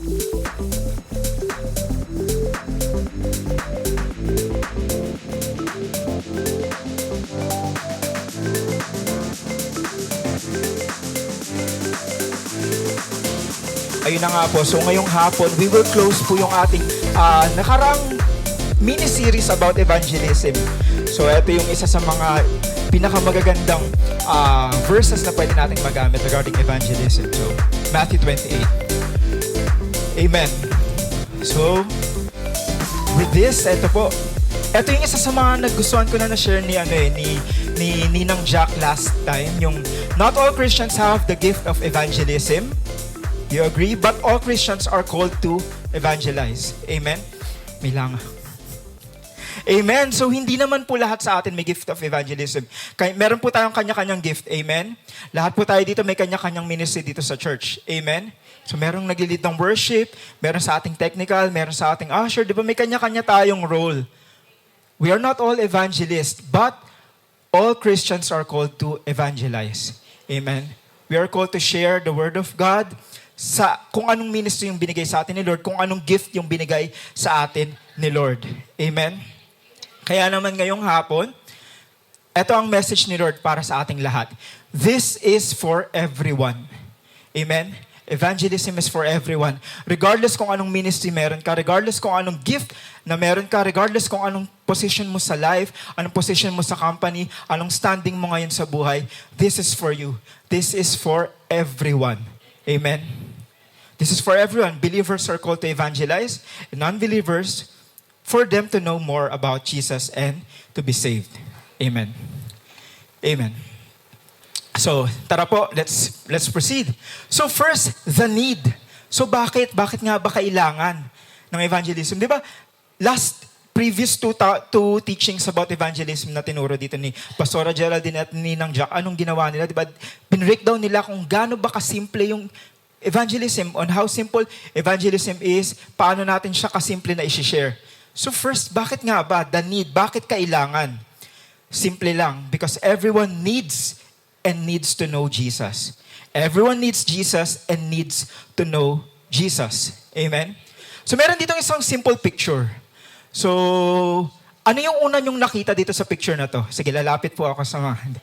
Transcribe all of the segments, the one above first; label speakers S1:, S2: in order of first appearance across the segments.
S1: Ayun na nga po. So ngayong hapon, we will close po yung ating nakarang mini-series about evangelism. So ito yung isa sa mga pinakamagagandang verses na pwede nating magamit regarding evangelism. So, Matthew 28. Amen. So, with this, ito po. Ito yung isa sa mga nagustuhan ko na na-share ni Ninang Jack last time. Yung, not all Christians have the gift of evangelism. You agree? But all Christians are called to evangelize. Amen? May langa. Amen. So, hindi naman po lahat sa atin may gift of evangelism. Meron po tayong kanya-kanyang gift. Amen? Lahat po tayo dito may kanya-kanyang ministry dito sa church. Amen? So, merong nag-lead ng worship, meron sa ating technical, meron sa ating usher. Di ba may kanya-kanya tayong role? We are not all evangelists, but all Christians are called to evangelize. Amen? We are called to share the Word of God sa kung anong ministry yung binigay sa atin ni Lord, kung anong gift yung binigay sa atin ni Lord. Amen? Kaya naman ngayong hapon, ito ang message ni Lord para sa ating lahat. This is for everyone. Amen? Evangelism is for everyone. Regardless kung anong ministry meron ka, regardless kung anong gift na meron ka, regardless kung anong position mo sa life, anong position mo sa company, anong standing mo ngayon sa buhay, this is for you. This is for everyone. Amen? This is for everyone. Believers are called to evangelize, and non-believers for them to know more about Jesus and to be saved. Amen. Amen. So, tara po, let's proceed. So first, the need. So bakit nga ba kailangan ng evangelism? Di ba, previous two teachings about evangelism na tinuro dito ni Pastora Geraldine at ni Ninang Jack, anong ginawa nila? Di ba, pinreakdown nila kung gaano ba kasimple yung evangelism, on how simple evangelism is, paano natin siya kasimple na i-share. So first, bakit nga ba? The need. Bakit kailangan? Simple lang. Because everyone needs and needs to know Jesus. Everyone needs Jesus and needs to know Jesus. Amen? So meron dito isang simple picture. So, ano yung una nyong nakita dito sa picture na to? Sige, lalapit po ako sa mga...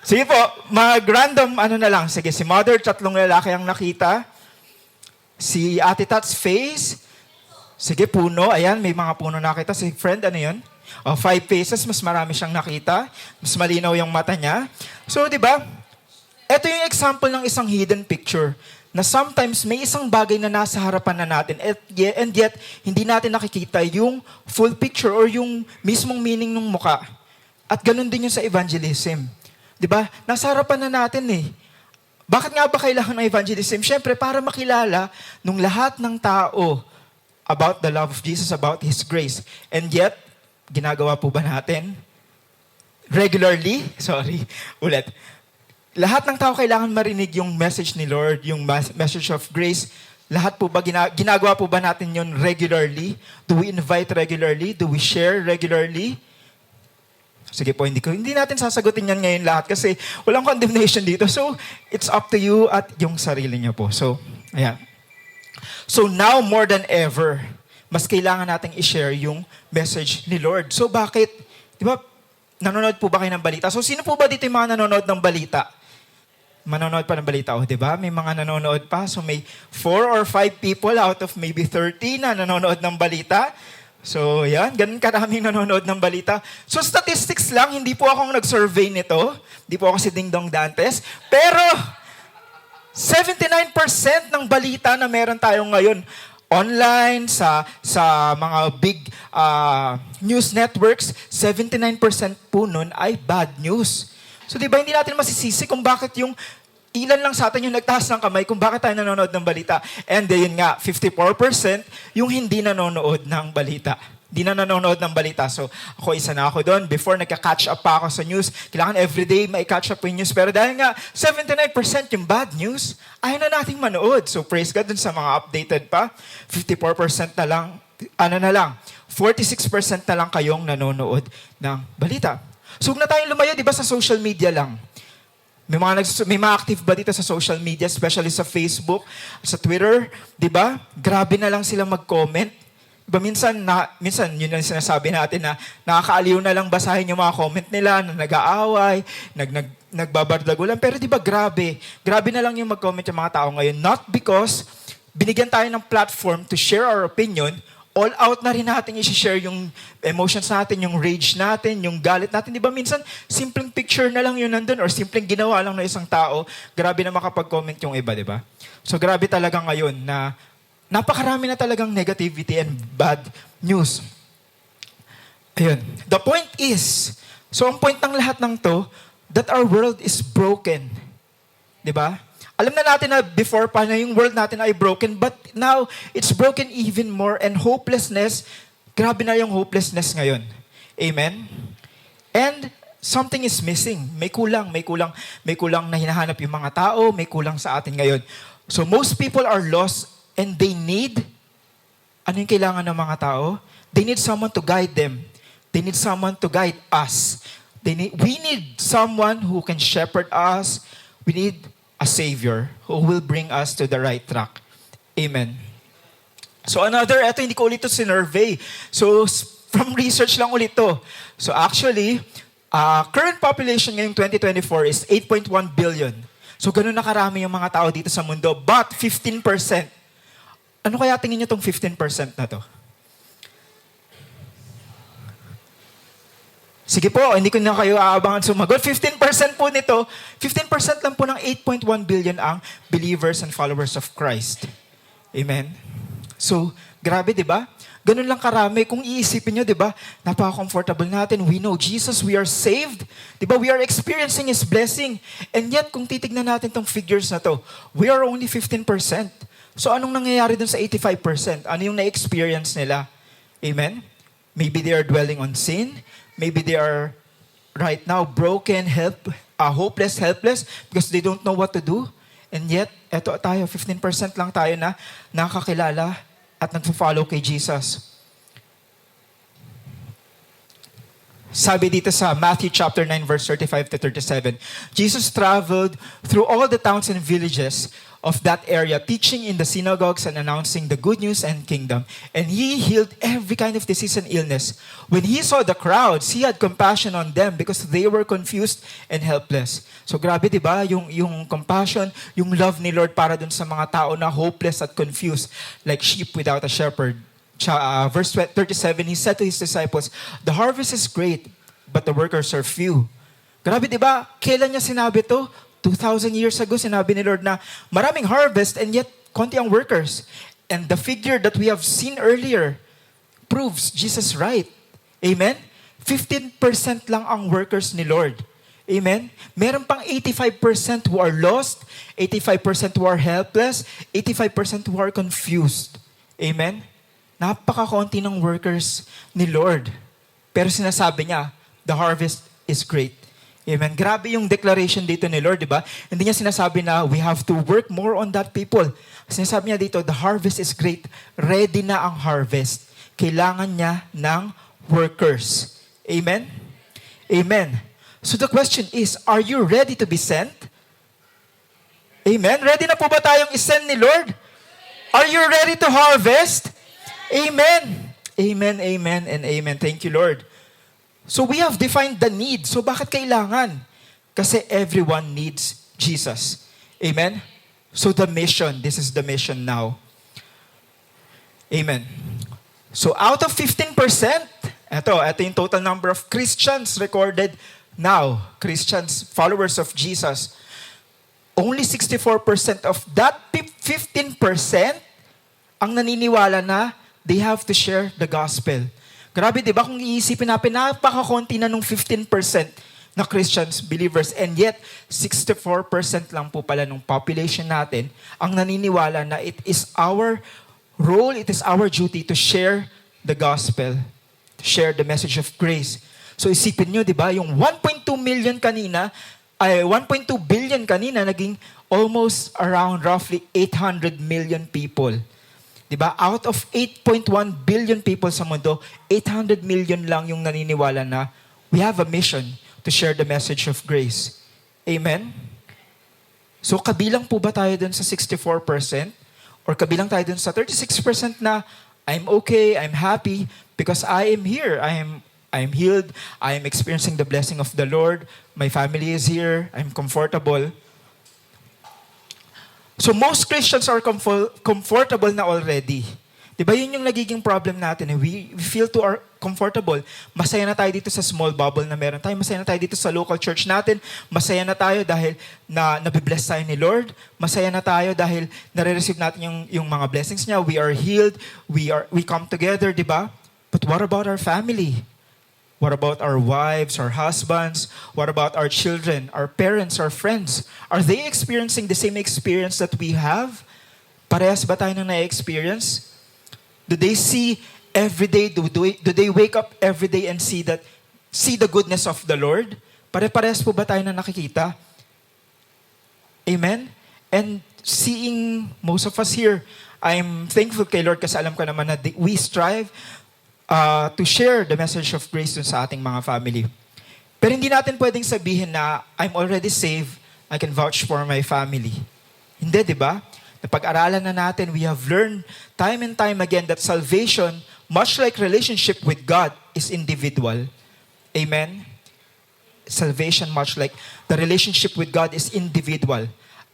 S1: Sige po, mag-random na lang. Sige, si Mother, 3 lalaki ang nakita. Si Ate Tat's face. Sige, puno. Ayan, may mga puno nakita. Si friend, ano yun? 5 faces, mas marami siyang nakita. Mas malinaw yung mata niya. So, di ba? Ito yung example ng isang hidden picture na sometimes may isang bagay na nasa harapan na natin and yet, hindi natin nakikita yung full picture or yung mismong meaning ng muka. At ganun din yung sa evangelism. Di ba? Nasa harapan na natin eh. Bakit nga ba kailangan ng evangelism? Siyempre, para makilala nung lahat ng tao about the love of Jesus, about His grace. And yet, ginagawa po ba natin? Regularly? Sorry, ulit. Lahat ng tao kailangan marinig yung message ni Lord, yung message of grace. Lahat po ba, ginagawa po ba natin yun regularly? Do we invite regularly? Do we share regularly? Sige po, hindi natin sasagutin yan ngayon lahat kasi walang condemnation dito. So, it's up to you at yung sarili niyo po. So, ayan. So, now more than ever, mas kailangan nating i-share yung message ni Lord. So, bakit? Di ba, nanonood po ba kayo ng balita? So, sino po ba dito yung mga nanonood ng balita? Manonood pa ng balita. O, di ba? May mga nanonood pa. So, may 4 or 5 people out of maybe 30 na nanonood ng balita. So, yan. Ganun karaming nanonood ng balita. So, statistics lang. Hindi po akong nag-survey nito. Hindi po ako si Ding Dong Dantes. Pero, 79% ng balita na meron tayo ngayon online, sa mga big news networks, 79% po nun ay bad news. So, di ba, hindi natin masisisi kung bakit yung ilan lang sa atin yung nagtaas ng kamay kung bakit tayo nanonood ng balita. And yun nga, 54% yung hindi nanonood ng balita. Hindi na nanonood ng balita. So, isa na ako doon. Before, nagka-catch up pa ako sa news. Kailangan everyday may catch up yung news. Pero dahil nga, 79% yung bad news, ayaw na nating manood. So, praise God dun sa mga updated pa. 54% na lang, 46% na lang kayong nanonood ng balita. So, huwag na tayong lumayo, di ba, sa social media lang. May mga active ba dito sa social media, especially sa Facebook, sa Twitter, 'di ba? Grabe na lang sila mag-comment. 'Di ba minsan yun ang sinasabi natin na nakakaaliw na lang basahin yung mga comment nila na nag-aaway, nagbabardagulan. Pero 'di ba grabe na lang yung mag-comment yung mga tao ngayon, not because binigyan tayo ng platform to share our opinion, all out na rin natin i-share yung emotions natin, yung rage natin, yung galit natin. Di ba minsan, simpleng picture na lang yun nandun or simpleng ginawa lang ng isang tao, grabe na makapag-comment yung iba, di ba? So grabe talaga ngayon na napakarami na talagang negativity and bad news. Ayun. The point is, so ang point ng lahat ng to, that our world is broken. Di ba? Alam na natin na before pa na yung world natin ay broken, but now, it's broken even more, and hopelessness, grabe na yung hopelessness ngayon. Amen? And something is missing. May kulang na hinahanap yung mga tao, may kulang sa atin ngayon. So most people are lost, and they need, ano yung kailangan ng mga tao? They need someone to guide them. They need someone to guide us. We need someone who can shepherd us. We need a Savior who will bring us to the right track. Amen. So eto hindi ko ulit ito sinurvey. So from research lang ulit to. So actually, current population ngayong 2024 is 8.1 billion. So ganun na karami yung mga tao dito sa mundo. But 15%. Ano kaya tingin niyo tong 15% na to? Sige po, hindi ko na kayo aabangan sumagot. 15% po nito, 15% lang po ng 8.1 billion ang believers and followers of Christ. Amen? So, grabe, di ba? Ganun lang karami. Kung iisipin nyo, di ba? Napaka-comfortable natin. We know Jesus, we are saved. Di ba? We are experiencing His blessing. And yet, kung titignan natin tong figures na to, we are only 15%. So, anong nangyayari dun sa 85%? Ano yung na-experience nila? Amen? Maybe they are dwelling on sin. Maybe they are right now broken, hopeless, helpless because they don't know what to do. And yet, eto tayo, 15% lang tayo na nakakilala at nagpo-follow kay Jesus. Sabi dito sa Matthew chapter 9 verse 35 to 37, Jesus traveled through all the towns and villages of that area, teaching in the synagogues and announcing the good news and kingdom. And He healed every kind of disease and illness. When He saw the crowds, He had compassion on them because they were confused and helpless. So grabe, di ba? Yung compassion, yung love ni Lord para dun sa mga tao na hopeless at confused, like sheep without a shepherd. Verse 37, He said to His disciples, "The harvest is great, but the workers are few." Grabe, di ba? Kailan niya sinabi to? 2,000 years ago, sinabi ni Lord na maraming harvest and yet konti ang workers. And the figure that we have seen earlier proves Jesus right. Amen? 15% lang ang workers ni Lord. Amen? Meron pang 85% who are lost, 85% who are helpless, 85% who are confused. Amen? Napakakonti ng workers ni Lord. Pero sinasabi niya, the harvest is great. Amen. Grabe yung declaration dito ni Lord, di ba? Hindi niya sinasabi na we have to work more on that people. Sinasabi niya dito, the harvest is great. Ready na ang harvest. Kailangan niya ng workers. Amen? Amen. So the question is, are you ready to be sent? Amen? Ready na po ba tayong isend ni Lord? Are you ready to harvest? Amen. Amen, amen, and amen. Thank you, Lord. So we have defined the need. So bakit kailangan? Kasi everyone needs Jesus. Amen? So the mission, this is the mission now. Amen. So out of 15%, ito yung total number of Christians recorded now. Christians, followers of Jesus. Only 64% of that 15% ang naniniwala na they have to share the gospel. Grabe, di ba? Kung iisipin natin, napakakonti na nung 15% na Christians, believers, and yet 64% lang po pala nung population natin ang naniniwala na it is our role, it is our duty to share the gospel, to share the message of grace. So isipin nyo, di ba? Yung 1.2 billion kanina, naging almost around roughly 800 million people. Diba? Out of 8.1 billion people sa mundo, 800 million lang yung naniniwala na we have a mission to share the message of grace. Amen? So kabilang po ba tayo dun sa 64%? Or kabilang tayo dun sa 36% na I'm okay, I'm happy because I am here. I'm healed. I am experiencing the blessing of the Lord. My family is here. I'm comfortable. So most Christians are comfortable na already. Diba yun yung nagiging problem natin. We feel comfortable. Masaya na tayo dito sa small bubble na meron tayo. Masaya na tayo dito sa local church natin. Masaya na tayo dahil nabibless tayo ni Lord. Masaya na tayo dahil nare-receive natin yung mga blessings niya. We are healed. We come together, diba? But what about our family? What about our wives, our husbands? What about our children, our parents, our friends? Are they experiencing the same experience that we have? Parehas ba tayo nang na-experience? Do they see every day? Do they wake up every day and see the goodness of the Lord? Pare-parehas po ba tayo na nakikita? Amen? And seeing most of us here, I'm thankful kay Lord kasi alam ko naman na we strive to share the message of grace dun sa ating mga family. Pero hindi natin pwedeng sabihin na I'm already saved, I can vouch for my family. Hindi, di ba? Napag-aralan na natin, we have learned time and time again that salvation, much like relationship with God, is individual. Amen? Salvation, much like the relationship with God, is individual.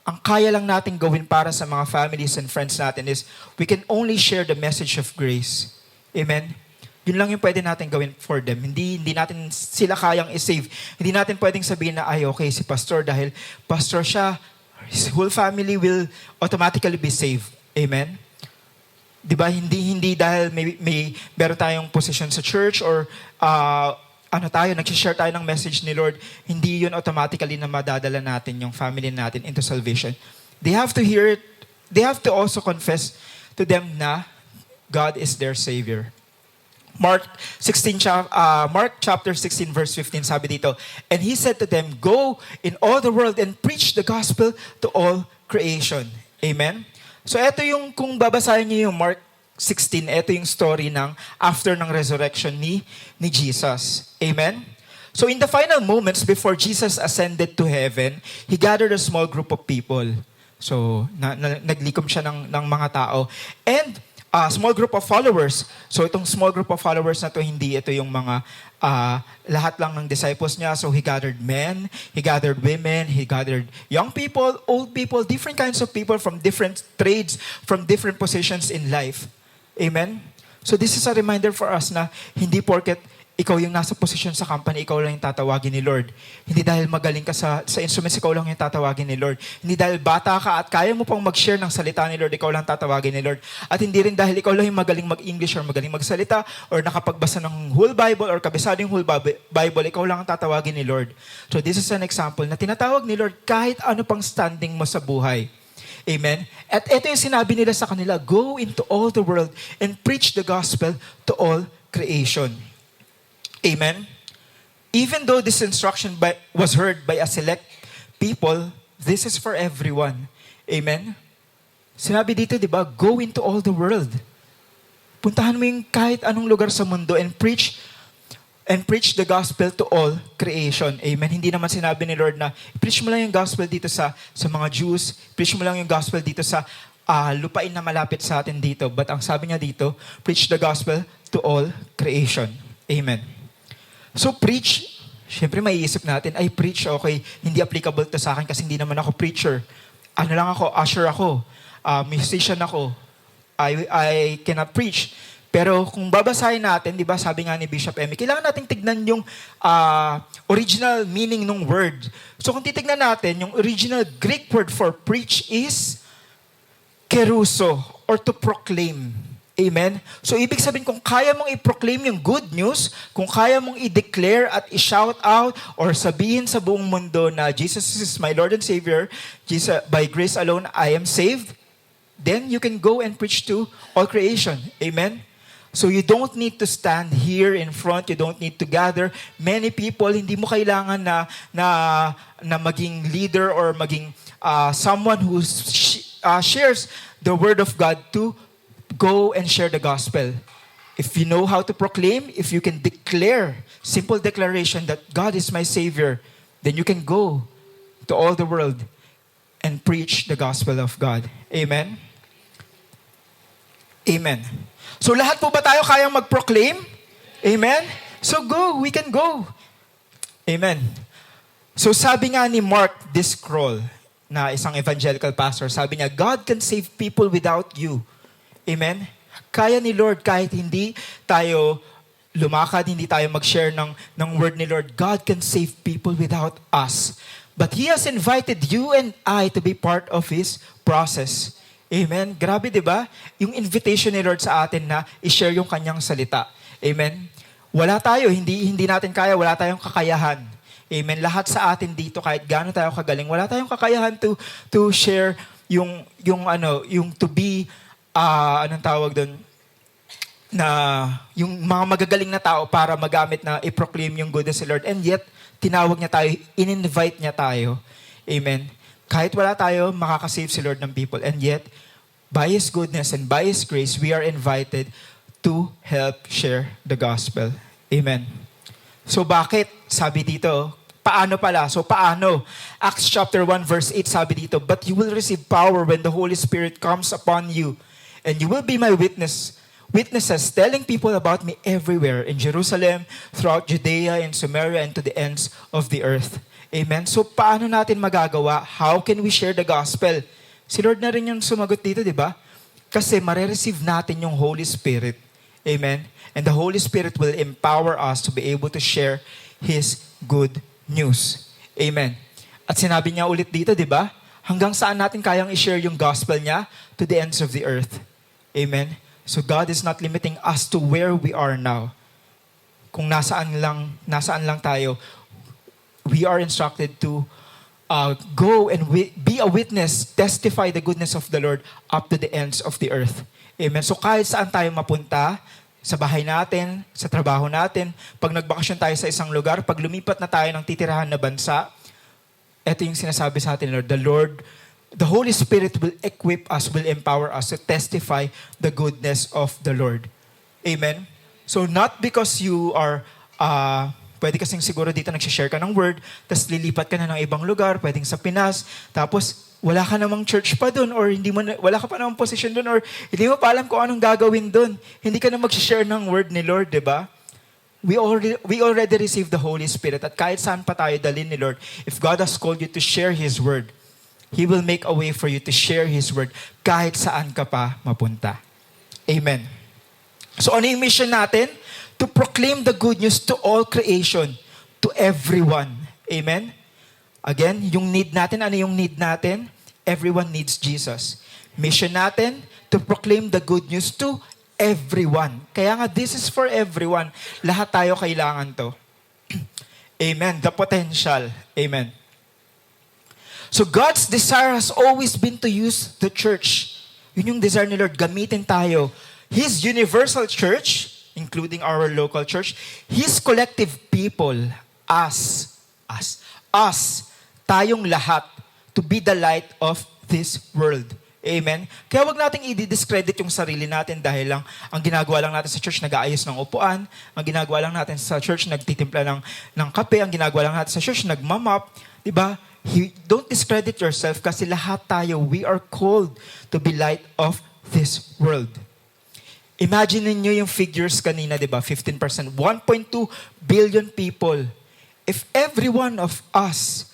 S1: Ang kaya lang natin gawin para sa mga families and friends natin is we can only share the message of grace. Amen? Yun lang yung pwede natin gawin for them. Hindi natin sila kayang i-save. Hindi natin pwedeng sabihin na, ay okay, si pastor, dahil pastor siya, his whole family will automatically be saved. Amen? Diba? Hindi dahil meron tayong position sa church or nag-share tayo ng message ni Lord, hindi yun automatically na madadala natin yung family natin into salvation. They have to hear it. They have to also confess to them na God is their Savior. Mark chapter 16 verse 15 sabi dito, and he said to them, go in all the world and preach the gospel to all creation. Amen? So ito yung, kung babasahin niyo yung Mark 16, ito yung story ng after ng resurrection ni Jesus. Amen? So in the final moments before Jesus ascended to heaven, he gathered a small group of people. So naglikom siya ng mga tao. And small group of followers. So itong small group of followers na to, hindi ito yung mga lahat lang ng disciples niya. So he gathered men, he gathered women, he gathered young people, old people, different kinds of people from different trades, from different positions in life. Amen? So this is a reminder for us na hindi porket ikaw yung nasa posisyon sa company, ikaw lang yung tatawagin ni Lord. Hindi dahil magaling ka sa instruments, ikaw lang yung tatawagin ni Lord. Hindi dahil bata ka at kaya mo pang mag-share ng salita ni Lord, ikaw lang tatawagin ni Lord. At hindi rin dahil ikaw lang yung magaling mag-English or magaling magsalita or nakapagbasa ng whole Bible or kabisado yung whole Bible, ikaw lang ang tatawagin ni Lord. So this is an example na tinatawag ni Lord kahit ano pang standing mo sa buhay. Amen? At ito yung sinabi nila sa kanila, go into all the world and preach the gospel to all creation. Amen? Even though this instruction was heard by a select people, this is for everyone. Amen? Sinabi dito, di ba, go into all the world. Puntahan mo yung kahit anong lugar sa mundo and preach the gospel to all creation. Amen? Hindi naman sinabi ni Lord na, preach mo lang yung gospel dito sa mga Jews, preach mo lang yung gospel dito sa lupain na malapit sa atin dito. But ang sabi niya dito, preach the gospel to all creation. Amen? So preach, syempre maiisip natin, ay preach, okay, hindi applicable to sa akin kasi hindi naman ako preacher. Ano lang ako, usher ako, musician ako, I cannot preach. Pero kung babasahin natin, di ba, sabi nga ni Bishop Emmy, kailangan natin tignan yung original meaning ng word. So kung titignan natin, yung original Greek word for preach is keruso, or to proclaim. Amen? So, ibig sabihin, kung kaya mong i-proclaim yung good news, kung kaya mong i-declare at i-shout out or sabihin sa buong mundo na Jesus is my Lord and Savior, Jesus, by grace alone, I am saved, then you can go and preach to all creation. Amen? So, you don't need to stand here in front. You don't need to gather many people. Hindi mo kailangan na maging leader or maging someone who shares the Word of God to go and share the gospel. If you know how to proclaim, if you can declare, simple declaration that God is my Savior, then you can go to all the world and preach the gospel of God. Amen? Amen. So lahat po ba tayo kayang mag-proclaim? Amen? So go, we can go. Amen. So sabi nga ni Mark Discroll, na isang evangelical pastor, sabi niya, God can save people without you. Amen? Kaya ni Lord kahit hindi tayo lumakad, hindi tayo mag-share ng word ni Lord. God can save people without us. But He has invited you and I to be part of His process. Amen? Grabe, di ba? Yung invitation ni Lord sa atin na i-share yung kanyang salita. Amen? Wala tayo, hindi natin kaya, wala tayong kakayahan. Amen? Lahat sa atin dito, kahit gaano tayo kagaling, wala tayong kakayahan to share yung to be, anong tawag doon, na yung mga magagaling na tao para magamit na i-proclaim yung goodness ni Lord. And yet, tinawag niya tayo, in-invite niya tayo. Amen? Kahit wala tayo, makakasave si Lord ng people. And yet, by His goodness and by His grace, we are invited to help share the gospel. Amen. So bakit? Sabi dito, paano pala? So paano? Acts chapter 1 verse 8 sabi dito, but you will receive power when the Holy Spirit comes upon you, and you will be my witnesses, telling people about me everywhere, in Jerusalem, throughout Judea and Samaria, and to the ends of the earth. Amen? So, paano natin magagawa? How can we share the gospel? Si Lord na rin yung sumagot dito, di ba? Kasi marireceive natin yung Holy Spirit. Amen? And the Holy Spirit will empower us to be able to share His good news. Amen? At sinabi niya ulit dito, di ba? Hanggang saan natin kayang i-share yung gospel niya? To the ends of the earth. Amen? So God is not limiting us to where we are now. Kung nasaan lang tayo, we are instructed to go and be a witness, testify the goodness of the Lord up to the ends of the earth. Amen. So kahit saan tayo mapunta, sa bahay natin, sa trabaho natin, pag nagbakasyon tayo sa isang lugar, pag lumipat na tayo ng titirahan na bansa, ito yung sinasabi sa atin, Lord, the Holy Spirit will equip us, will empower us to testify the goodness of the Lord. Amen? So not because you are, pwede kasing siguro dito nagsishare ka ng word, tapos lilipat ka na ng ibang lugar, pwedeng sa Pinas, tapos wala ka namang church pa doon, or wala ka pa namang position doon, or hindi mo pa alam kung anong gagawin doon. Hindi ka na magsishare ng word ni Lord, di ba? We already received the Holy Spirit, at kahit saan pa tayo dalhin ni Lord, if God has called you to share His word, He will make a way for you to share His word kahit saan ka pa mapunta. Amen. So ano yung mission natin? To proclaim the good news to all creation, to everyone. Amen? Again, yung need natin, ano yung need natin? Everyone needs Jesus. Mission natin, to proclaim the good news to everyone. Kaya nga, this is for everyone. Lahat tayo kailangan to. Amen. The potential. Amen. So God's desire has always been to use the church. Yun yung desire ni Lord, gamitin tayo. His universal church, including our local church, His collective people, us, tayong lahat, to be the light of this world. Amen? Kaya wag nating i-discredit yung sarili natin dahil lang ang ginagawa lang natin sa church, nag-aayos ng upuan, ang ginagawa lang natin sa church, nagtitimpla ng kape, ang ginagawa lang natin sa church, nagmamap, di ba? Don't discredit yourself kasi lahat tayo, we are called to be light of this world. Imagine niyo yung figures kanina, di ba? 15%. 1.2 billion people. If every one of us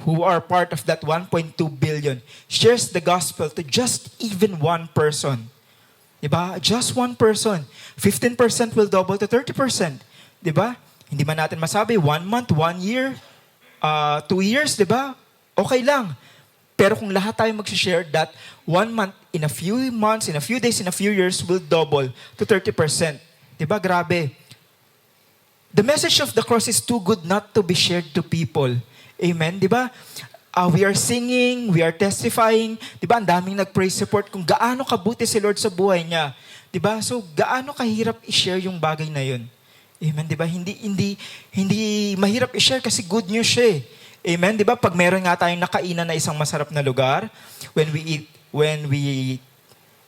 S1: who are part of that 1.2 billion shares the gospel to just even one person, di ba? Just one person. 15% will double to 30%. Di ba? Hindi man natin masabi, 1 month, 1 year, 2 years, di ba? Okay lang. Pero kung lahat tayo mag-share that 1 month, in a few months, in a few days, in a few years, will double to 30%. Diba? Grabe. The message of the cross is too good not to be shared to people. Amen? Diba? We are singing, we are testifying. Diba? Ang daming nag-praise support kung gaano kabuti si Lord sa buhay niya. Diba? So, gaano kahirap i-share yung bagay na yun. Amen? Diba? Hindi mahirap i-share kasi good news siya eh. Amen? Diba? Pag meron nga tayong nakainan na isang masarap na lugar, when we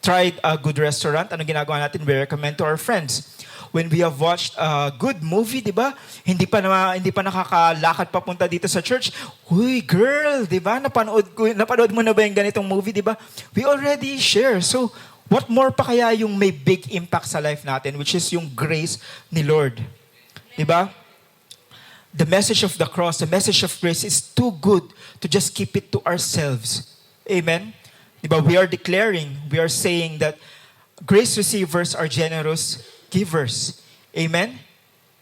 S1: tried a good restaurant, ano ginagawa natin? We recommend to our friends. when we have watched a good movie, di ba? Hindi pa nakakalakad papunta dito sa church. Huy, girl, di ba? Napanood mo na ba yung ganitong movie, di ba? We already share. So, what more pa kaya yung may big impact sa life natin, which is yung grace ni Lord. Di ba? The message of the cross, the message of grace is too good to just keep it to ourselves. Amen? Diba? We are saying that grace receivers are generous givers. Amen?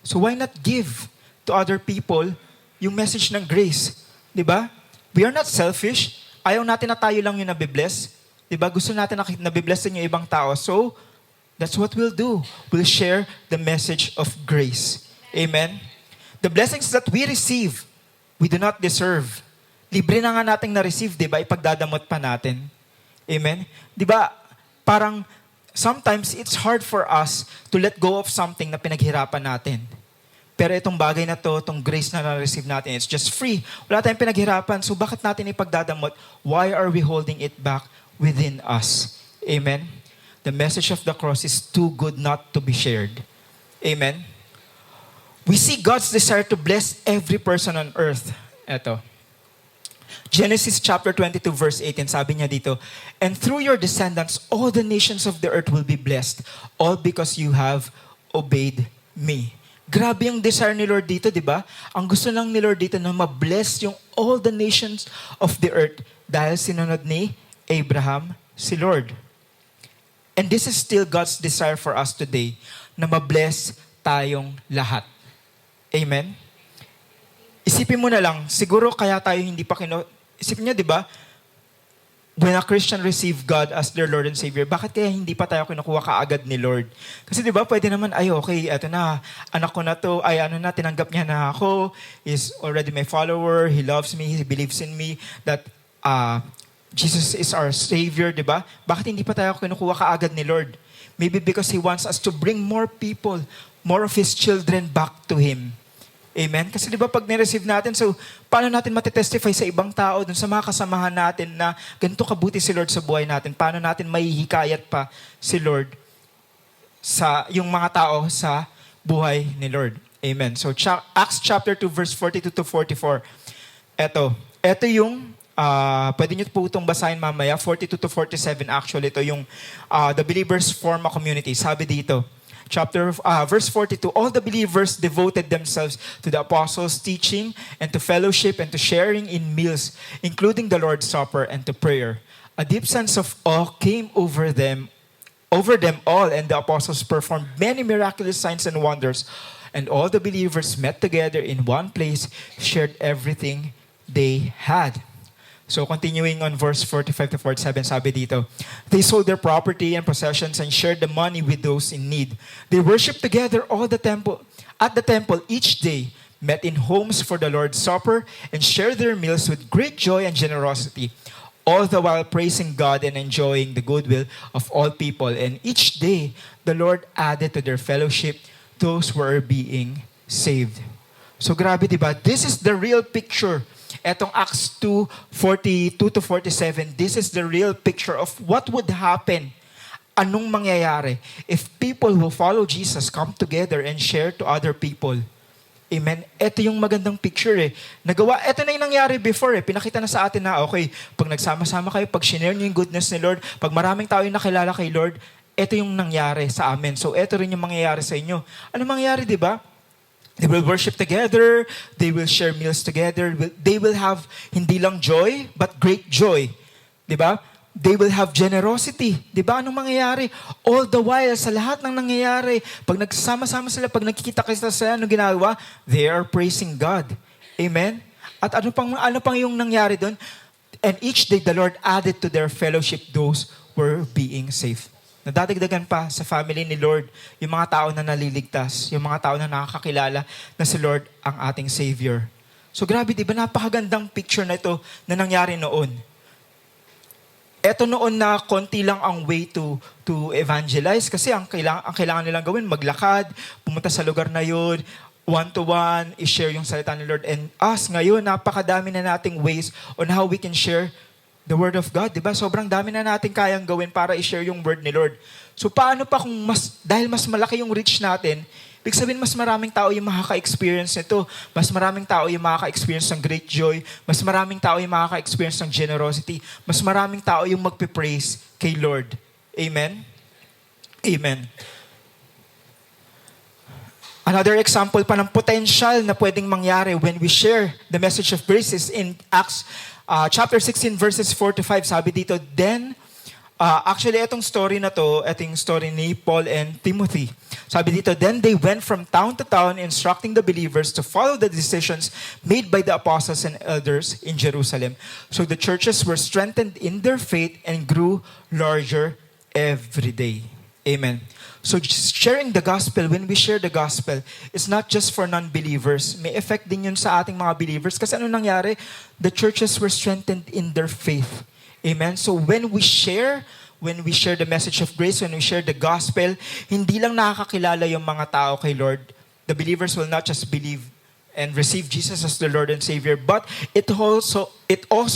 S1: So why not give to other people yung message ng grace? Diba? We are not selfish. Ayaw natin na tayo lang yung nabibless. Diba? Gusto natin na nabibless din yung ibang tao. So, that's what we'll do. We'll share the message of grace. Amen? The blessings that we receive, we do not deserve. Libre na nga nating na-receive, diba? Ipagdadamot pa natin. Amen? Diba, parang sometimes it's hard for us to let go of something na pinaghirapan natin. Pero itong bagay na to, itong grace na na-receive natin, it's just free. Wala tayong pinaghirapan, so bakit natin ipagdadamot? Why are we holding it back within us? Amen? The message of the cross is too good not to be shared. Amen? We see God's desire to bless every person on earth. Eto. Genesis chapter 22 verse 18, sabi niya dito, "And through your descendants, all the nations of the earth will be blessed, all because you have obeyed me." Grabe yung desire ni Lord dito, di ba? Ang gusto lang ni Lord dito na ma-bless yung all the nations of the earth dahil sinunod ni Abraham si Lord. And this is still God's desire for us today, na ma-bless tayong lahat. Amen? Isipin mo na lang, siguro kaya tayo hindi pa isipin niyo, di ba? When a Christian receive God as their Lord and Savior, bakit kaya hindi pa tayo kinukuha kaagad ni Lord? Kasi di ba, pwede naman, okay, eto na, anak ko na to, tinanggap niya na ako, is already my follower, he loves me, he believes in me, that Jesus is our Savior, di ba? Bakit hindi pa tayo kinukuha kaagad ni Lord? Maybe because He wants us to bring more people, more of His children back to Him. Amen? Kasi di ba pag nireceive natin, so paano natin matitestify sa ibang tao, dun sa mga kasamahan natin na ganito kabuti si Lord sa buhay natin? Paano natin mahihikayat pa si Lord sa yung mga tao sa buhay ni Lord? Amen. So Acts chapter 2 verse 42 to 44. Ito yung pwede nyo po itong basahin mamaya, 42 to 47 actually. Ito yung the believers form a community. Sabi dito, verse 42, all the believers devoted themselves to the apostles' teaching and to fellowship and to sharing in meals, including the Lord's Supper and to prayer. A deep sense of awe came over them all, and the apostles performed many miraculous signs and wonders. And all the believers met together in one place, shared everything they had. So continuing on verse 45 to 47, sabi dito, they sold their property and possessions and shared the money with those in need. They worshiped together at the temple each day, met in homes for the Lord's Supper, and shared their meals with great joy and generosity, all the while praising God and enjoying the goodwill of all people. And each day, the Lord added to their fellowship those who were being saved. So grabe, diba? This is the real picture. Etong Acts 2, 42 to 47, this is the real picture of what would happen. Anong mangyayari if people who follow Jesus come together and share to other people. Amen? Ito yung magandang picture eh. Ito na yung nangyari before eh. Pinakita na sa atin na, okay, pag nagsama-sama kayo, pag shinare nyo yung goodness ni Lord, pag maraming tao yung nakilala kay Lord, ito yung nangyari sa amin. So, ito rin yung mangyayari sa inyo. Ano mangyayari, di ba? They will worship together, they will share meals together, they will have hindi lang joy, but great joy. Di ba? They will have generosity. Di ba? Anong mangyayari? All the while, sa lahat ng nangyayari, pag nagsama-sama sila, pag nakikita-kita sila, anong ginagawa? They are praising God. Amen? At ano pang yung nangyari doon? And each day, the Lord added to their fellowship those who were being saved. Nadadagdagan pa sa family ni Lord yung mga tao na naliligtas, yung mga tao na nakakakilala na si Lord ang ating Savior. So grabe, di ba? Napakagandang picture na ito na nangyari noon. Ito noon na konti lang ang way to evangelize kasi ang kailangan nilang gawin, maglakad, pumunta sa lugar na yun, one-to-one, i-share yung salita ni Lord. And us ngayon, napakadami na nating ways on how we can share The Word of God, di ba? Sobrang dami na natin kayang gawin para i-share yung Word ni Lord. So paano pa kung dahil mas malaki yung reach natin, ibig sabihin mas maraming tao yung makaka-experience nito. Mas maraming tao yung makaka-experience ng great joy. Mas maraming tao yung makaka-experience ng generosity. Mas maraming tao yung magpipraise kay Lord. Amen? Amen. Another example pa ng potential na pwedeng mangyari when we share the message of grace is in Acts chapter 16 verses 4 to 5. Sabi dito, then, actually itong story na to, itong story ni Paul and Timothy. Sabi dito, then they went from town to town instructing the believers to follow the decisions made by the apostles and elders in Jerusalem. So the churches were strengthened in their faith and grew larger every day. Amen. So sharing the gospel, when we share the gospel, it's not just for non-believers. May effect din yun sa ating mga believers. Kasi ano nangyari? The churches were strengthened in their faith. Amen? So when we share the message of grace, when we share the gospel, hindi lang nakakakilala yung mga tao kay Lord. The believers will not just believe and receive Jesus as the Lord and Savior, but it also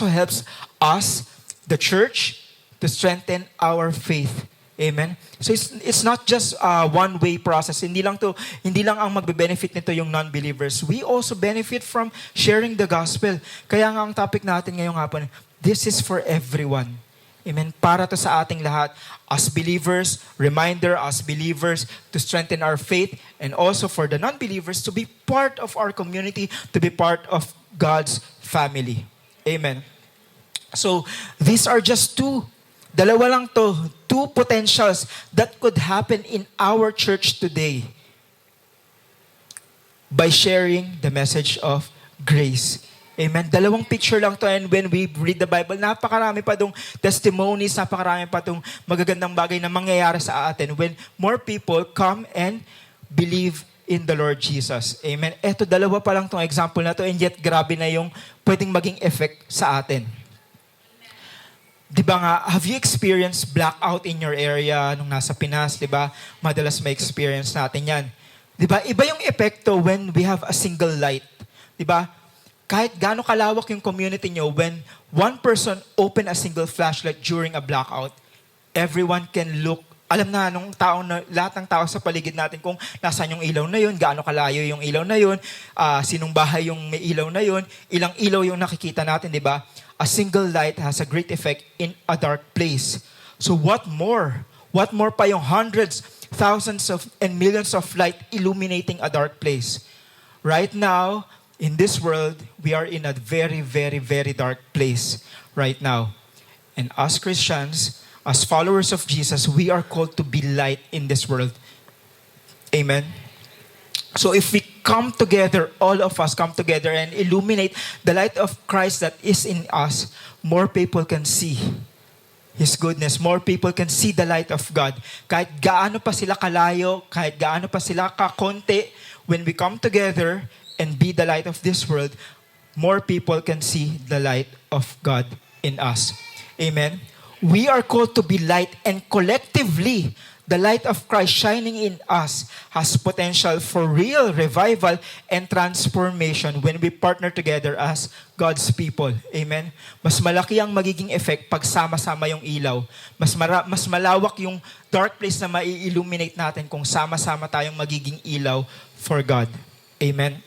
S1: helps us, the church, to strengthen our faith. Amen. So it's not just a one-way process. Hindi lang ang magbe-benefit nito yung non-believers. We also benefit from sharing the gospel. Kaya nga ang topic natin ngayong hapon, this is for everyone. Amen. Para to sa ating lahat. As believers, reminder as believers to strengthen our faith, and also for the non-believers to be part of our community, to be part of God's family. Amen. So these are just dalawa lang to, two potentials that could happen in our church today by sharing the message of grace. Amen. Dalawang picture lang to, and when we read the Bible, napakarami pa dong testimonies, napakarami pa dong magagandang bagay na mangyayari sa atin when more people come and believe in the Lord Jesus. Amen. Eto, dalawa pa lang tong example na to, and yet grabe na yung pwedeng maging effect sa atin. Di ba nga, have you experienced blackout in your area nung nasa Pinas, di ba? Madalas may experience natin yan. Di ba? Iba yung epekto when we have a single light. Di ba? Kahit gaano kalawak yung community nyo, when one person open a single flashlight during a blackout, everyone can look. Alam na lahat ng tao sa paligid natin kung nasaan yung ilaw na yun, gaano kalayo yung ilaw na yun, sinong bahay yung may ilaw na yun, ilang ilaw yung nakikita natin, di ba? A single light has a great effect in a dark place. So what more? What more pa yung hundreds, thousands and millions of light illuminating a dark place? Right now, in this world, we are in a very, very, very dark place right now. And as Christians, as followers of Jesus, we are called to be light in this world. Amen? So if we come together, all of us come together and illuminate the light of Christ that is in us, more people can see His goodness. More people can see the light of God. Kahit gaano pa sila kalayo, kahit gaano pa sila kakonti, when we come together and be the light of this world, more people can see the light of God in us. Amen? We are called to be light, and collectively, the light of Christ shining in us has potential for real revival and transformation when we partner together as God's people. Amen? Mas malaki ang magiging effect pag sama-sama yung ilaw. Mas malawak yung dark place na mai-illuminate natin kung sama-sama tayong magiging ilaw for God. Amen?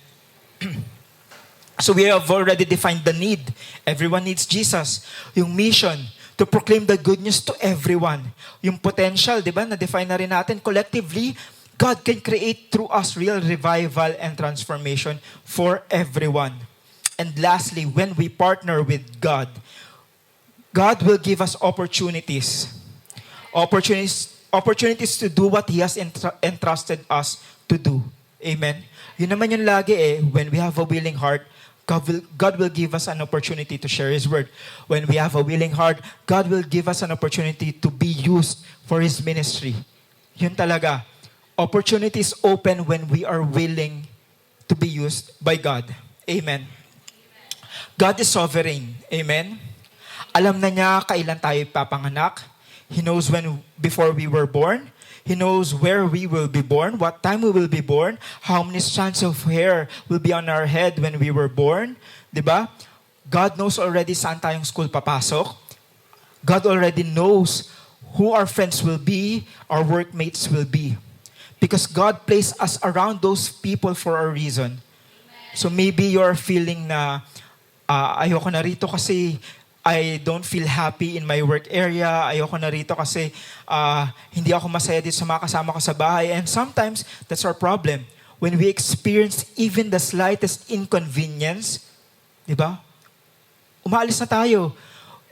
S1: So we have already defined the need. Everyone needs Jesus. Yung mission, to proclaim the good news to everyone. Yung potential, di ba, na-define na rin natin. Collectively, God can create through us real revival and transformation for everyone. And lastly, when we partner with God, God will give us opportunities. Opportunities to do what He has entrusted us to do. Amen? Yun naman yung lagi when we have a willing heart, God will give us an opportunity to share His word. When we have a willing heart, God will give us an opportunity to be used for His ministry. Yun talaga. Opportunities open when we are willing to be used by God. Amen. God is sovereign. Amen. Alam na niya kailan tayo papanganak. He knows before we were born. He knows where we will be born, what time we will be born, how many strands of hair will be on our head when we were born. Diba? God knows already saan tayong school papasok. God already knows who our friends will be, our workmates will be. Because God placed us around those people for a reason. So maybe you're feeling na ayoko na rito kasi I don't feel happy in my work area. Ayoko na rito kasi hindi ako masaya dito sa mga kasama ko sa bahay. And sometimes, that's our problem. When we experience even the slightest inconvenience, di ba? Umaalis na tayo.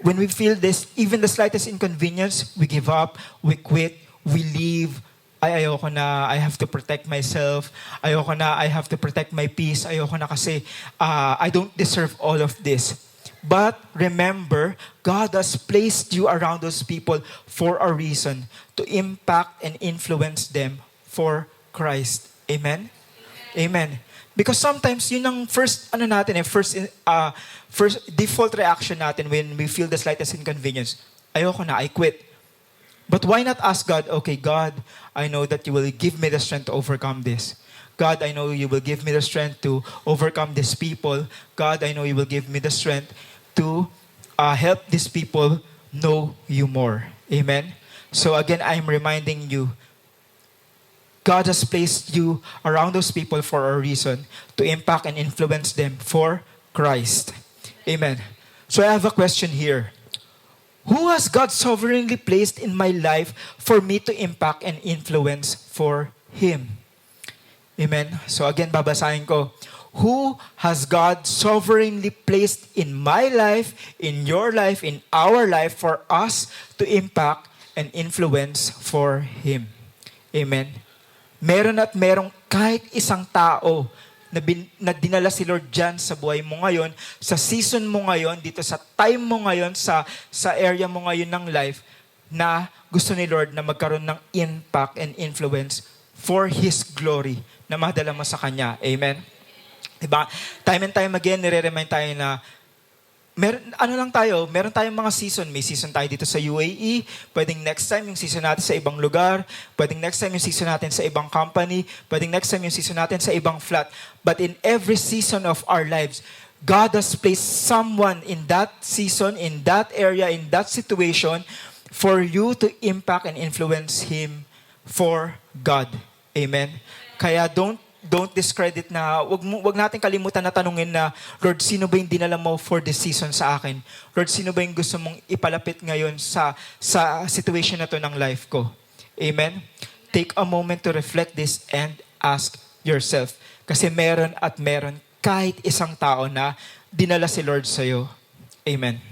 S1: When we feel this, even the slightest inconvenience, we give up, we quit, we leave. Ayoko na, I have to protect myself. Ayoko na, I have to protect my peace. Ayoko na kasi I don't deserve all of this. But remember, God has placed you around those people for a reason, to impact and influence them for Christ. Amen? Amen. Because sometimes, yun ang first default reaction natin when we feel the slightest inconvenience. Ayoko na, I quit. But why not ask God, okay, God, I know that you will give me the strength to overcome this. God, I know you will give me the strength to overcome these people. God, I know you will give me the strength to help these people know you more. Amen? So again, I'm reminding you, God has placed you around those people for a reason, to impact and influence them for Christ. Amen. So I have a question here. Who has God sovereignly placed in my life for me to impact and influence for Him? Amen. So again, babasahin ko. Who has God sovereignly placed in my life, in your life, in our life, for us to impact and influence for Him? Amen. Meron at merong kahit isang tao na dinala si Lord dyan sa buhay mo ngayon, sa season mo ngayon, dito sa time mo ngayon, sa area mo ngayon ng life, na gusto ni Lord na magkaroon ng impact and influence for His glory na madala mo sa Kanya. Amen? Diba? Time and time again, nire-remind tayo na meron tayong mga season. May season tayo dito sa UAE. Pwedeng next time yung season natin sa ibang lugar. Pwedeng next time yung season natin sa ibang company. Pwedeng next time yung season natin sa ibang flat. But in every season of our lives, God has placed someone in that season, in that area, in that situation, for you to impact and influence Him for God. Amen? Kaya don't discredit na, wag natin kalimutan na tanungin na, Lord, sino ba yung dinala mo for this season sa akin? Lord, sino ba yung gusto mong ipalapit ngayon sa situation na to ng life ko? Amen? Take a moment to reflect this and ask yourself. Kasi meron at meron kahit isang tao na dinala si Lord sa'yo. Amen.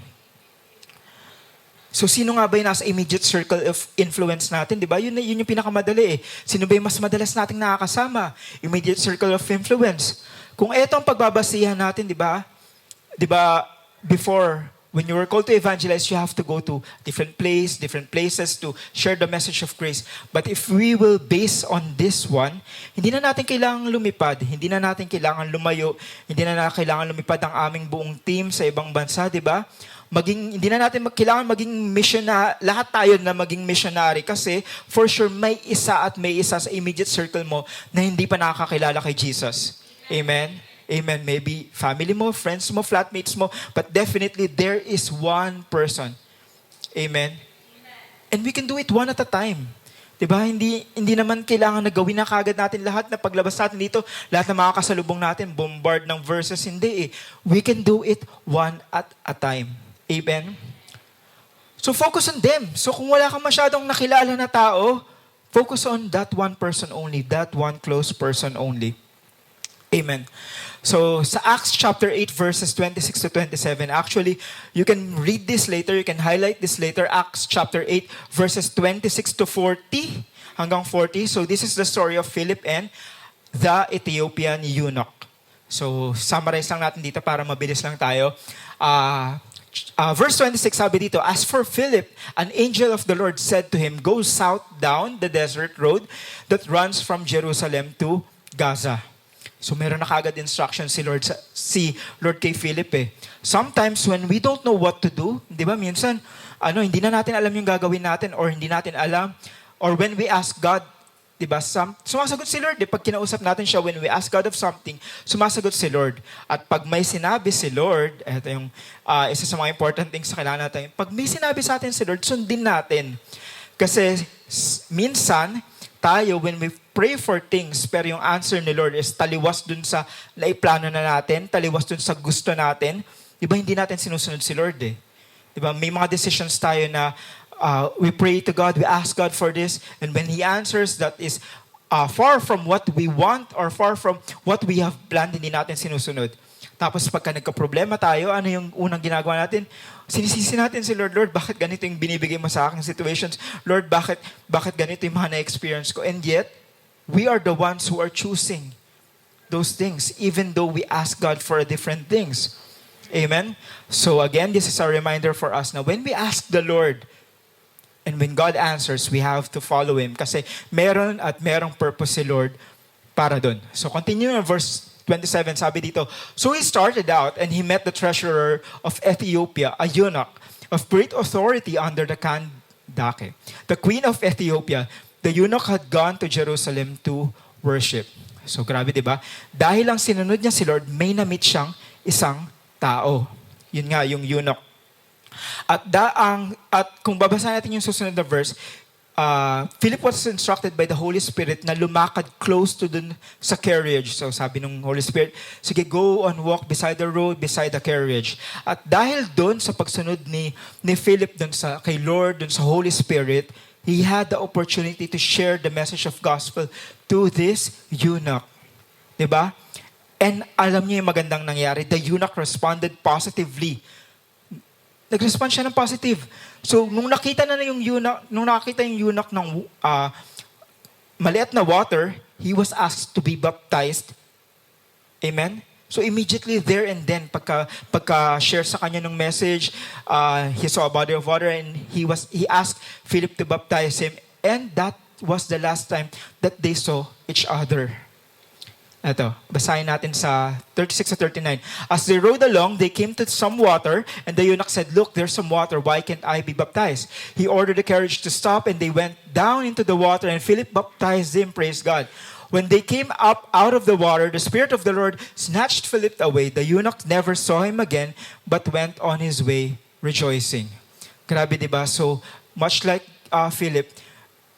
S1: So, sino nga ba yung nasa immediate circle of influence natin? Diba? Yun yung pinakamadali eh. Sino ba yung mas madalas nating nakakasama? Immediate circle of influence. Kung eto ang pagbabasihan natin, diba? Diba, before, when you were called to evangelize, you have to go to different places to share the message of grace. But if we will base on this one, hindi na natin kailangan lumipad, hindi na natin kailangan lumayo, hindi na kailangan lumipad ang aming buong team sa ibang bansa, diba? Hindi na natin kailangan maging missionary, lahat tayo na maging missionary kasi for sure may isa sa immediate circle mo na hindi pa nakakakilala kay Jesus. Amen? Amen. Maybe family mo, friends mo, flatmates mo, but definitely there is one person. Amen? And we can do it one at a time. Diba? Hindi naman kailangan na gawin na kagad natin lahat na paglabas natin dito, lahat na makakasalubong natin, bombard ng verses. Hindi eh. We can do it one at a time. Amen? So focus on them. So kung wala kang masyadong nakilala na tao, focus on that one person only, that one close person only. Amen. So sa Acts chapter 8 verses 26 to 27, actually, you can read this later, you can highlight this later, Acts chapter 8 verses 26 to 40 hanggang 40. So this is the story of Philip and the Ethiopian eunuch. So summarize lang natin dito para mabilis lang tayo. Verse 26, sabi dito, as for Philip, an angel of the Lord said to him, go south down the desert road that runs from Jerusalem to Gaza. So meron na kagad instruction si Lord kay Philip eh. Sometimes when we don't know what to do, di ba, minsan, hindi na natin alam yung gagawin natin or hindi natin alam, or when we ask God, Diba? Sumasagot si Lord. Pag kinausap natin siya, when we ask God of something, sumasagot si Lord. At pag may sinabi si Lord, ito yung isa sa mga important things sa kailangan natin. Pag may sinabi sa atin si Lord, sundin natin. Kasi minsan, tayo, when we pray for things, pero yung answer ni Lord is taliwas dun sa naiplano na natin, taliwas dun sa gusto natin, diba hindi natin sinusunod si Lord eh. Diba? May mga decisions tayo na we pray to God, we ask God for this, and when He answers, that is far from what we want or far from what we have planned, hindi natin sinusunod. Tapos pagka nagka-problema tayo, ano yung unang ginagawa natin? Sinisisi natin si Lord, Lord, bakit ganito yung binibigay mo sa aking situations? Lord, bakit ganito yung mga na-experience ko? And yet, we are the ones who are choosing those things, even though we ask God for different things. Amen? So again, this is a reminder for us na when we ask the Lord, and when God answers, we have to follow Him. Kasi merong purpose si Lord para dun. So continue in verse 27, sabi dito, so he started out and he met the treasurer of Ethiopia, a eunuch of great authority under the Kandake, the queen of Ethiopia. The eunuch had gone to Jerusalem to worship. So grabe, di ba? Dahil lang sinunod niya si Lord, may na-meet siyang isang tao. Yun nga, yung eunuch. At kung babasahin natin yung susunod na verse, Philip was instructed by the Holy Spirit na lumakad close to dun sa carriage. So sabi ng Holy Spirit, sige, go and walk beside the road, beside the carriage. At dahil dun sa pagsunod ni Philip dun kay Lord, dun sa Holy Spirit, he had the opportunity to share the message of gospel to this eunuch. Diba? And alam niyo yung magandang nangyari, the eunuch responded positively. Nag-respond siya ng positive. So, nung nakita yung eunuch ng maliit na water, he was asked to be baptized. Amen? So, immediately there and then, pagka-share sa kanya ng message, he saw a body of water and he asked Philip to baptize him. And that was the last time that they saw each other. Ito, basahin natin sa 36 to 39. As they rode along, they came to some water, and the eunuch said, look, there's some water. Why can't I be baptized? He ordered the carriage to stop, and they went down into the water, and Philip baptized him, praise God. When they came up out of the water, the Spirit of the Lord snatched Philip away. The eunuch never saw him again, but went on his way rejoicing. Grabe, diba? So, much like Philip,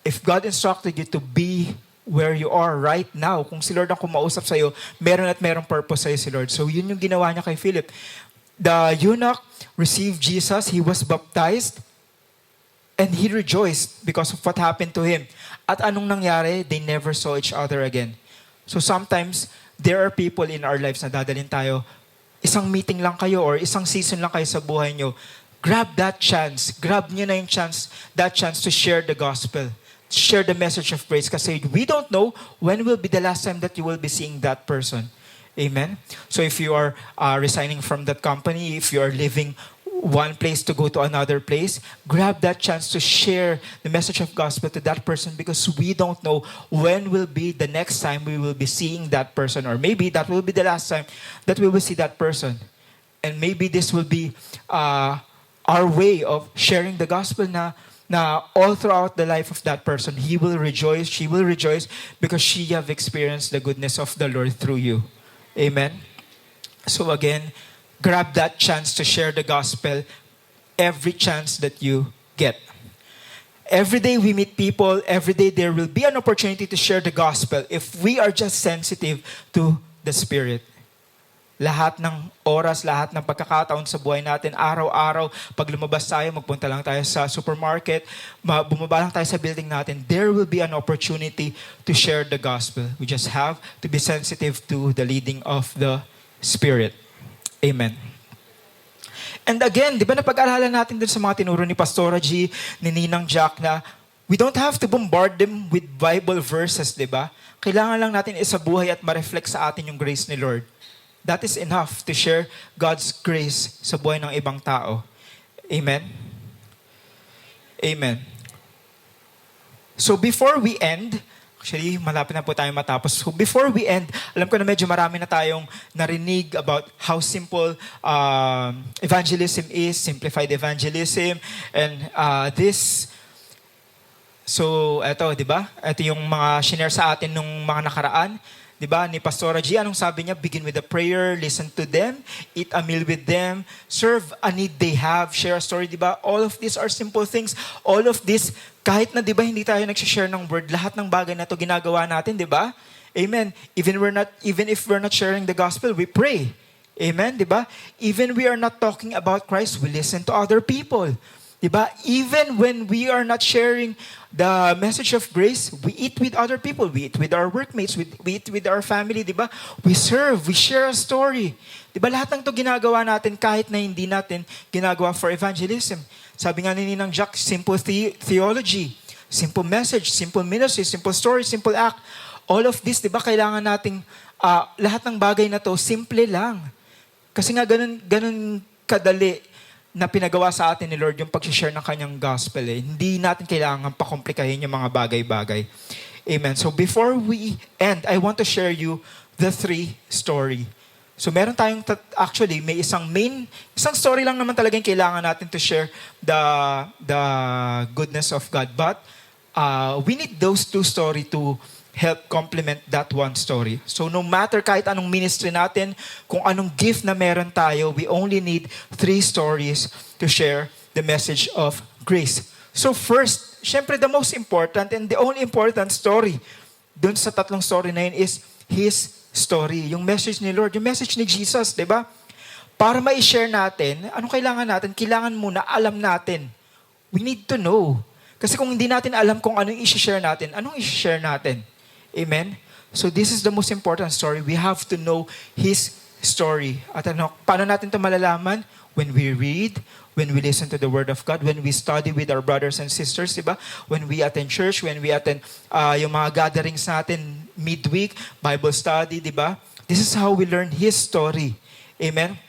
S1: if God instructed you to be where you are right now, kung si Lord ang kumausap sa'yo, meron purpose sa'yo si Lord. So yun yung ginawa niya kay Philip. The eunuch received Jesus, he was baptized, and he rejoiced because of what happened to him. At anong nangyari? They never saw each other again. So sometimes, there are people in our lives na dadalhin tayo, isang meeting lang kayo or isang season lang kayo sa buhay nyo. Grab that chance. Grab nyo na yung that chance to share the gospel. Share the message of praise kasi we don't know when will be the last time that you will be seeing that person. Amen? So if you are resigning from that company, if you are leaving one place to go to another place, grab that chance to share the message of gospel to that person because we don't know when will be the next time we will be seeing that person, or maybe that will be the last time that we will see that person. And maybe this will be our way of sharing the gospel na all throughout the life of that person, he will rejoice, she will rejoice because she have experienced the goodness of the Lord through you. Amen? So again, grab that chance to share the gospel every chance that you get. Every day we meet people, every day there will be an opportunity to share the gospel if we are just sensitive to the Spirit. Lahat ng oras, lahat ng pagkakataon sa buhay natin, araw-araw, pag lumabas tayo, magpunta lang tayo sa supermarket, bumaba lang tayo sa building natin, there will be an opportunity to share the gospel. We just have to be sensitive to the leading of the Spirit. Amen. And again, di ba napag-aralan natin dun sa mga tinuro ni Pastora G, ni Ninang Jack na we don't have to bombard them with Bible verses, di ba? Kailangan lang natin isabuhay at ma-reflect sa atin yung grace ni Lord. That is enough to share God's grace sa buhay ng ibang tao. Amen? Amen. So before we end, actually malapit na po tayo matapos. So before we end, alam ko na medyo marami na tayong narinig about how simple evangelism is, simplified evangelism, and this So, eto, di ba? Ito yung mga shinare sa atin nung mga nakaraan. Di ba? Ni Pastora G, anong sabi niya? Begin with a prayer, listen to them, eat a meal with them, serve a need they have, share a story, di ba? All of these are simple things. All of this, kahit na di ba hindi tayo nag-share ng word, lahat ng bagay na to ginagawa natin, di ba? Amen. Even if we're not sharing the gospel, we pray. Amen, di ba? Even we are not talking about Christ, we listen to other people. Diba? Even when we are not sharing the message of grace, we eat with other people. We eat with our workmates. We eat with our family. Diba? We serve. We share a story. Diba? Lahat ng to ginagawa natin kahit na hindi natin ginagawa for evangelism. Sabi nga ni Ninang Jack, simple theology, simple message, simple ministry, simple story, simple act. All of this, diba, kailangan nating, lahat ng bagay na to, simple lang. Kasi nga ganun kadali na pinagawa sa atin ni Lord yung pag-share ng kanyang gospel. Hindi natin kailangan pakomplikahin yung mga bagay-bagay. Amen. So before we end, I want to share you the 3 story. So meron tayong, actually, may isang story lang naman talaga yung kailangan natin to share the goodness of God. But we need those 2 story to help complement that 1 story. So no matter kahit anong ministry natin, kung anong gift na meron tayo, we only need 3 stories to share the message of grace. So first, syempre the most important and the only important story dun sa 3 story na yun is His story. Yung message ni Lord, yung message ni Jesus, di ba? Para ma-share natin, anong kailangan natin? Kailangan muna alam natin. We need to know. Kasi kung hindi natin alam kung anong i-share natin, anong i-share natin? Amen? So this is the most important story. We have to know His story. At paano natin ito malalaman? When we read, when we listen to the Word of God, when we study with our brothers and sisters, diba? When we attend church, when we attend yung mga gatherings natin midweek, Bible study, diba? This is how we learn His story. Amen?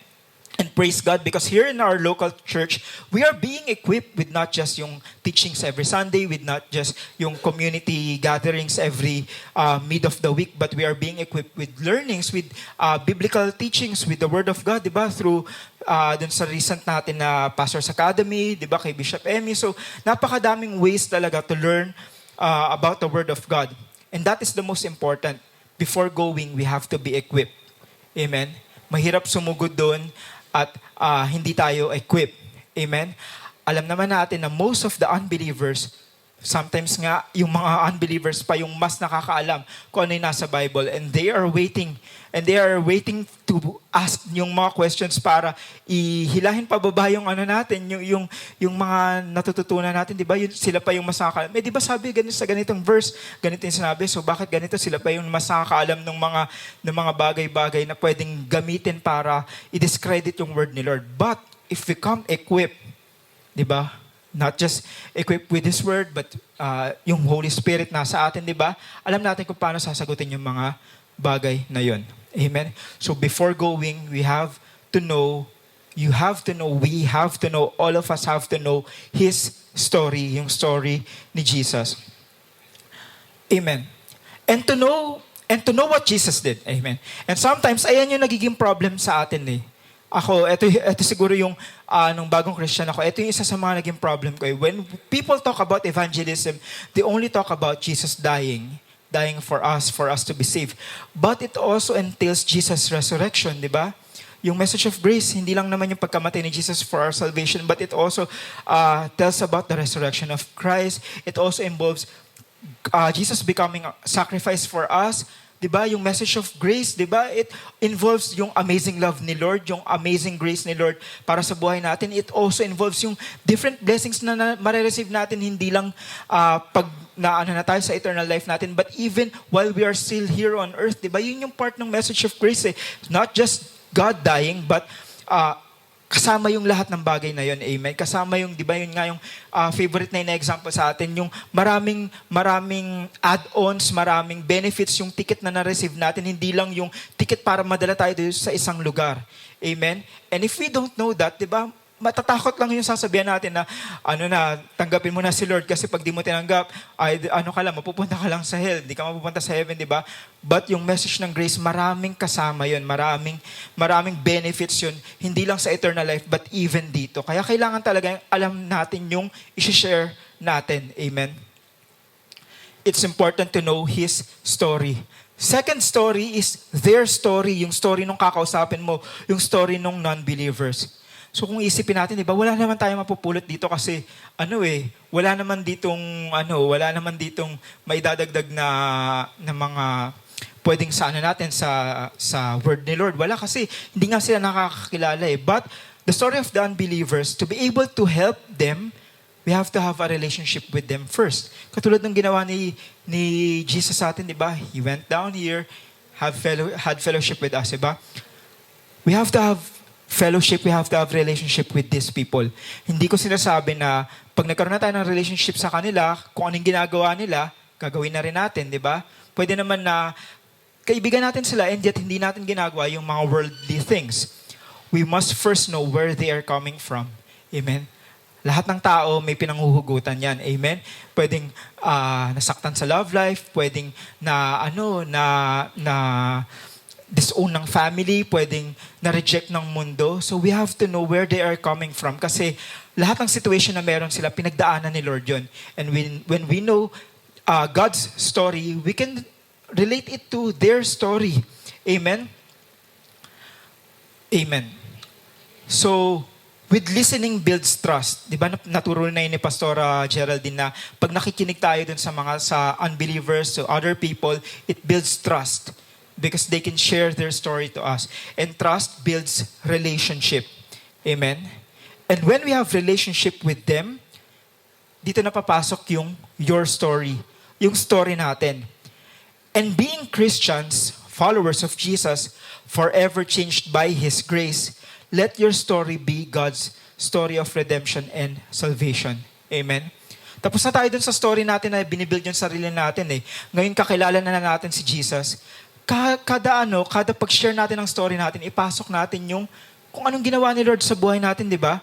S1: And praise God, because here in our local church, we are being equipped with not just yung teachings every Sunday, with not just yung community gatherings every mid of the week, but we are being equipped with learnings, with biblical teachings, with the Word of God, diba? Through dun sa recent natin na Pastor's Academy, diba? Kay Bishop Emmy. So, napakadaming ways talaga to learn about the Word of God. And that is the most important. Before going, we have to be equipped. Amen? Mahirap sumugod doon at hindi tayo equipped. Amen? Alam naman natin na most of the unbelievers, sometimes nga, yung mga unbelievers pa yung mas nakakaalam kung ano yung nasa Bible. And they are waiting to ask yung mga questions para ihilahin pababa yung ano natin, yung mga natututunan natin, di ba? Sila pa yung mas nakakaalam. Di ba sabi ganito sa ganitong verse, ganito yung sinabi, so bakit ganito? Sila pa yung mas nakakaalam ng mga bagay-bagay na pwedeng gamitin para i-discredit yung word ni Lord. But if we come equipped, di ba? Not just equipped with His Word, but yung Holy Spirit nasa atin, di ba? Alam natin kung paano sasagutin yung mga bagay na yon. Amen? So before going, we have to know, all of us have to know His story, yung story ni Jesus. Amen. And to know what Jesus did. Amen. And sometimes, ayan yung nagiging problem sa atin eh. Ako, ito siguro yung nung bagong Christian ako, ito yung isa sa mga naging problem ko. When people talk about evangelism, they only talk about Jesus dying for us to be saved. But it also entails Jesus' resurrection, di ba? Yung message of grace, hindi lang naman yung pagkamatay ni Jesus for our salvation, but it also tells about the resurrection of Christ. It also involves Jesus becoming a sacrifice for us. Diba? Yung message of grace, diba? It involves yung amazing love ni Lord, yung amazing grace ni Lord para sa buhay natin. It also involves yung different blessings na marireceive natin, hindi lang pag na tayo sa eternal life natin, but even while we are still here on earth, diba? Yun yung part ng message of grace eh. Not just God dying, but kasama yung lahat ng bagay na yun. Amen. Kasama yung, di ba, yun nga yung favorite na example sa atin, yung maraming add-ons, maraming benefits yung ticket na na-receive natin, hindi lang yung ticket para madala tayo sa isang lugar. Amen. And if we don't know that, di ba, matatakot lang yung sasabihan natin na, tanggapin mo na si Lord kasi pag di mo tinanggap, mapupunta ka lang sa hell, di ka mapupunta sa heaven, di ba? But yung message ng grace, maraming kasama yun, maraming benefits yun, hindi lang sa eternal life, but even dito. Kaya kailangan talaga alam natin yung i-share natin. Amen? it's important to know his story. Second story is their story, yung story nung kakausapin mo, yung story nung non-believers. So kung isipin natin, di ba, wala naman tayong mapupulot dito kasi wala naman ditong maidadagdag na mga pwedeng sa natin sa word ni Lord. Wala kasi hindi nga sila nakakakilala eh. But the story of the unbelievers, to be able to help them, we have to have a relationship with them first. Katulad ng ginawa ni Jesus sa atin, di ba? He went down here, had fellowship with us, di ba? We have to have fellowship, we have to have relationship with these people. Hindi ko sinasabi na pag nagkaroon na tayo ng relationship sa kanila, kung anong ginagawa nila, gagawin na rin natin, di ba? Pwede naman na kaibigan natin sila and yet hindi natin ginagawa yung mga worldly things. We must first know where they are coming from. Amen? Lahat ng tao may pinanghuhugutan yan. Amen? Pwedeng nasaktan sa love life, pwedeng na disown ng family, pwedeng na-reject ng mundo. So we have to know where they are coming from kasi lahat ng situation na meron sila, pinagdaanan ni Lord yun. And when we know God's story, we can relate it to their story. Amen? Amen. So, with listening builds trust. Di ba naturo na yun ni Pastora Geraldine na pag nakikinig tayo dun sa unbelievers, to other people, it builds trust because they can share their story to us. And trust builds relationship. Amen? And when we have relationship with them, dito na papasok yung your story, yung story natin. And being Christians, followers of Jesus, forever changed by His grace, let your story be God's story of redemption and salvation. Amen? Tapos na tayo dun sa story natin na binibuild yung sarili natin eh. Ngayon kakilala na natin si Jesus. Kada pag-share natin ng story natin, ipasok natin yung kung anong ginawa ni Lord sa buhay natin, di ba?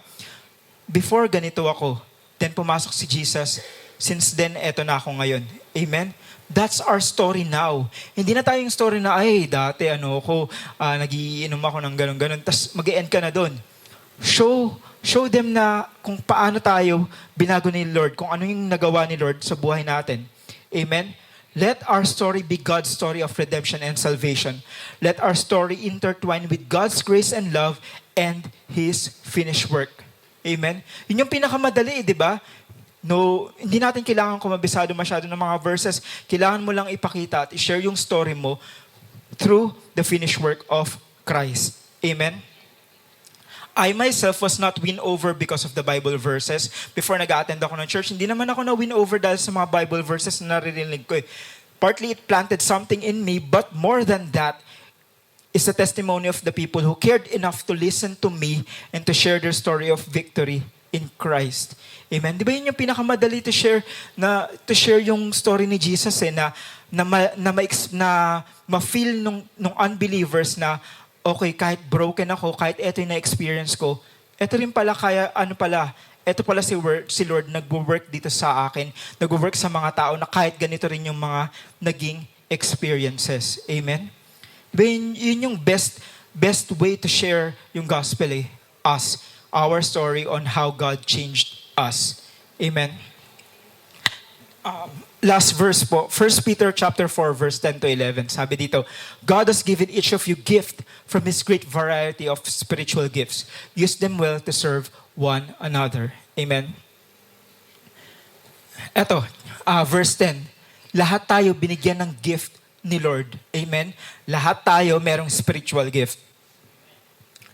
S1: Before ganito ako, then pumasok si Jesus. Since then, eto na ako ngayon. Amen? That's our story now. Hindi na tayong story na, dati nagiinom ako ng ganun-ganun, tas mag-e-end ka na doon. Show them na kung paano tayo binago ni Lord, kung ano yung nagawa ni Lord sa buhay natin. Amen? Let our story be God's story of redemption and salvation. Let our story intertwine with God's grace and love and His finished work. Amen? Yun yung pinakamadali, di ba? No, hindi natin kailangan kumabisado masyado ng mga verses. Kailangan mo lang ipakita at i-share yung story mo through the finished work of Christ. Amen? I myself was not win over because of the Bible verses. Before nag-attend ako ng church, hindi naman ako na-win over dahil sa mga Bible verses na naririnig ko. Partly it planted something in me, but more than that is the testimony of the people who cared enough to listen to me and to share their story of victory in Christ. Amen. Di ba yun yung pinakamadali to share yung story ni Jesus na ma-feel nung unbelievers na okay, kahit broken ako, kahit eto yung na-experience ko, eto rin pala eto pala si Lord nagwo-work dito sa akin, nagwo-work sa mga tao na kahit ganito rin yung mga naging experiences. Amen. Di ba yun yung best way to share yung gospel our story on how God changed us. Amen. Last verse po, 1 Peter chapter 4 verse 10 to 11. Sabi dito, God has given each of you gift from His great variety of spiritual gifts. Use them well to serve one another. Amen. Eto, verse 10. Lahat tayo binigyan ng gift ni Lord. Amen. Lahat tayo merong spiritual gift.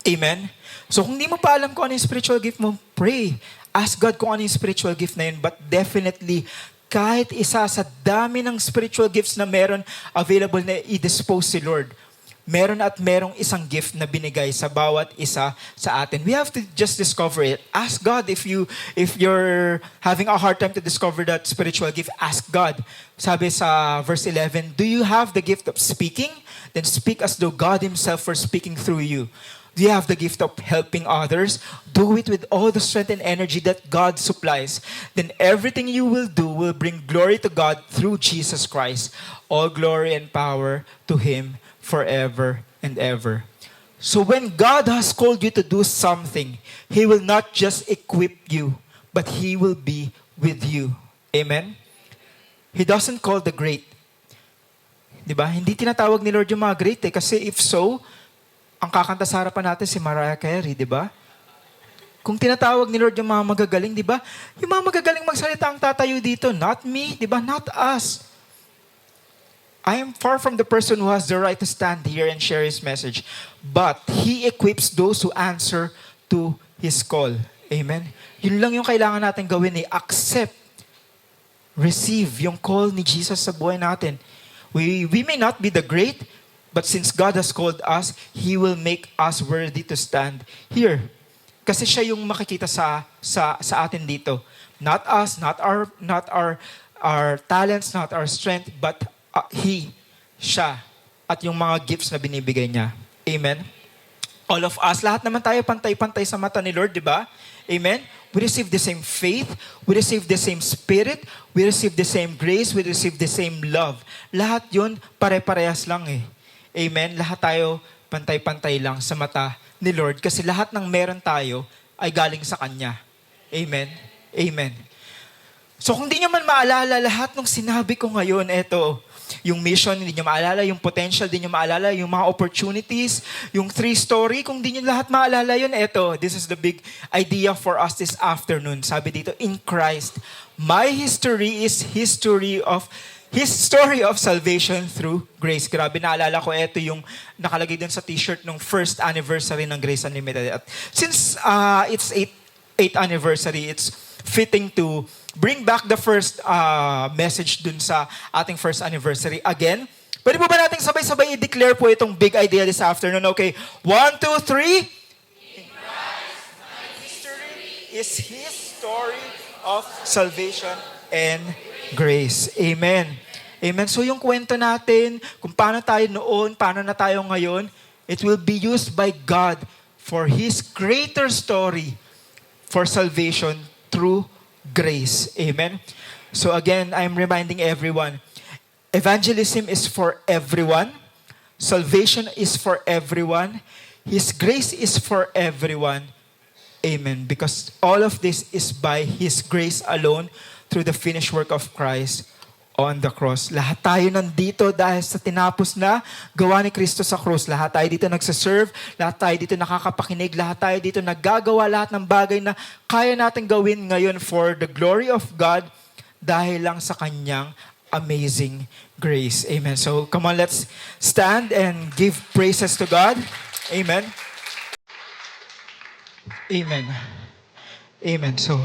S1: Amen. So kung di mo pa alam kung ano yung spiritual gift mo, pray. Ask God kung ano yung spiritual gift na yun. But definitely, kahit isa sa dami ng spiritual gifts na meron available na i-dispose si Lord, merong isang gift na binigay sa bawat isa sa atin. We have to just discover it. Ask God if you're having a hard time to discover that spiritual gift, ask God. Sabi sa verse 11, do you have the gift of speaking? Then speak as though God Himself were speaking through you. Do you have the gift of helping others? Do it with all the strength and energy that God supplies. Then everything you will do will bring glory to God through Jesus Christ. All glory and power to Him forever and ever. So when God has called you to do something, He will not just equip you, but He will be with you. Amen? He doesn't call the great. Diba? Hindi tinatawag ni Lord yung mga great eh. Kasi if so, ang kakanta sa harapan natin si Mariah Carey, diba? Kung tinatawag ni Lord yung mga magagaling, diba? Yung mga magagaling magsalita ang tatayo dito. Not me, diba? Not us. I am far from the person who has the right to stand here and share His message. But He equips those who answer to His call. Amen? Yun lang yung kailangan natin gawin eh. Accept, receive yung call ni Jesus sa buhay natin. We may not be the great, but since God has called us, He will make us worthy to stand here. Kasi siya yung makikita sa atin dito. Not us, not our talents, not our strength, but siya at yung mga gifts na binibigay niya. Amen. All of us, lahat naman tayo pantay-pantay sa mata ni Lord, di ba? Amen. We receive the same faith, we receive the same spirit, we receive the same grace, we receive the same love. Lahat yun, pare-parehas lang eh. Amen? Lahat tayo pantay-pantay lang sa mata ni Lord kasi lahat ng meron tayo ay galing sa Kanya. Amen? Amen. So kung di nyo man maalala lahat ng sinabi ko ngayon, eto, yung mission, hindi nyo maalala, yung potential, hindi nyo maalala, yung mga opportunities, yung 3 story, kung di nyo lahat maalala yun, eto, this is the big idea for us this afternoon. Sabi dito, in Christ, my history is His story of salvation through grace. Grabe, naalala ko, ito yung nakalagay din sa t-shirt ng first anniversary ng Grace Unlimited. At since it's 8th anniversary, it's fitting to bring back the first message dun sa ating first anniversary again. Pwede po ba natin sabay-sabay i-declare po itong big idea this afternoon? Okay, 1, 2, 3. In Christ, my history is His story of salvation and grace. Amen. Amen. So yung kwento natin, kung paano tayo noon, paano na tayo ngayon, it will be used by God for His greater story for salvation through grace. Amen. So again, I'm reminding everyone, evangelism is for everyone. Salvation is for everyone. His grace is for everyone. Amen. Because all of this is by His grace alone through the finished work of Christ on the cross. Lahat tayo nandito dahil sa tinapos na gawa ni Kristo sa cross. Lahat tayo dito nagsaserve, lahat tayo dito nakakapakinig, lahat tayo dito naggagawa lahat ng bagay na kaya natin gawin ngayon for the glory of God dahil lang sa Kanyang amazing grace. Amen. So come on, let's stand and give praises to God. Amen. Amen. Amen. So